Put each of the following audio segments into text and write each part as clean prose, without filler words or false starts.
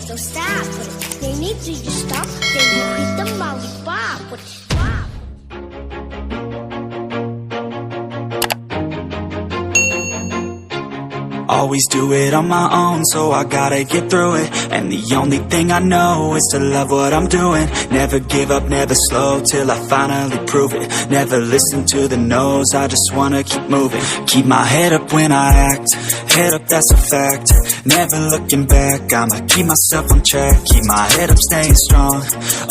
don't stop. They need to you stop, then you hit the lollipop. Always do it on my own, so I gotta get through it. And the only thing I know is to love what I'm doing. Never give up, never slow, till I finally prove it. Never listen to the no's, I just wanna keep moving. Keep my head up when I act, head up, that's a fact. Never looking back, I'ma keep myself on track. Keep my head up, staying strong,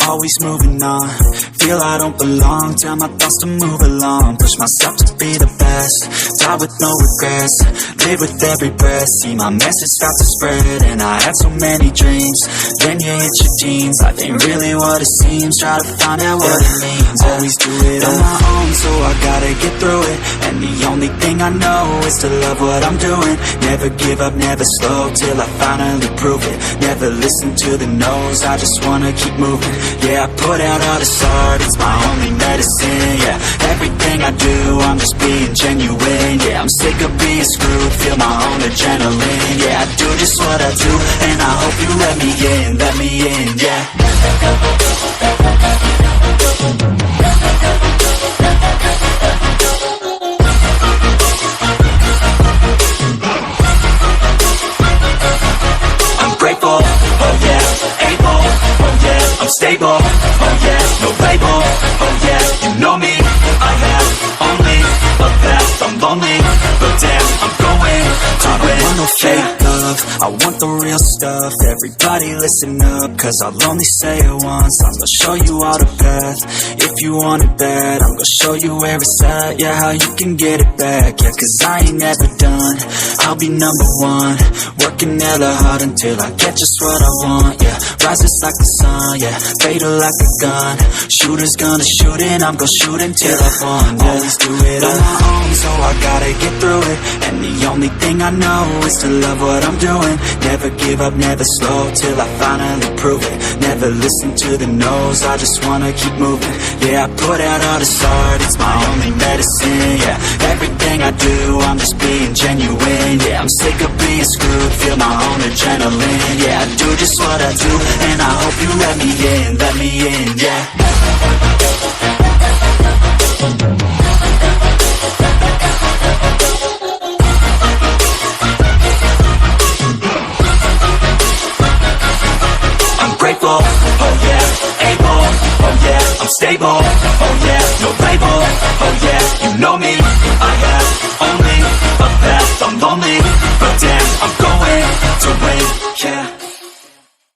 always moving on. Feel I don't belong, tell my thoughts to move along. Push myself to be the best, die with no regrets. Live with every breath, see my message start to spread. And I had so many dreams, then you hit your teens. Life ain't really what it seems, try to find out what it means. Always do it on my own, so I gotta get through it. And the only thing I know is to love what I'm doing. Never give up, never slow, till I finally prove it. Never listen to the no's, I just wanna keep moving. Yeah, I put out all this art, it's my only medicine. Yeah, everything I do, I'm just being genuine. Yeah, I'm sick of being screwed, feel my own adrenaline. Yeah, I do just what I do, and I hope you let me in, yeah. I'm grateful, oh yeah, able, oh yeah, I'm stable, oh yeah, no label, oh yeah, you know me, I have only a path, I'm lonely, but damn, I'm going to win. I don't want no fake love, I want the real stuff. Everybody listen up, cause I'll only say it once. I'm gonna show you all the path, if you want it bad. I'm gonna show you where it's at, yeah, how you can get it back. Yeah, cause I ain't never done, I'll be number one. Working hella hard until I get just what I want, yeah. Rises like the sun, yeah, fatal like a gun. Shooter's gonna shoot and I'm gonna shoot until I won, yeah. Always do it on my own, so I gotta get through it. And the only thing I know is to love what I'm doing. Never give up, never slow, till I finally prove it. Never listen to the no's, I just wanna keep moving. Yeah, I put out all this art, it's my only medicine. Yeah, everything I do, I'm just being genuine. Yeah, I'm sick of being screwed, feel my own adrenaline. Yeah, I do just what I do, and I hope you let me in, yeah. I'm grateful, oh yeah, able, oh yeah, I'm stable,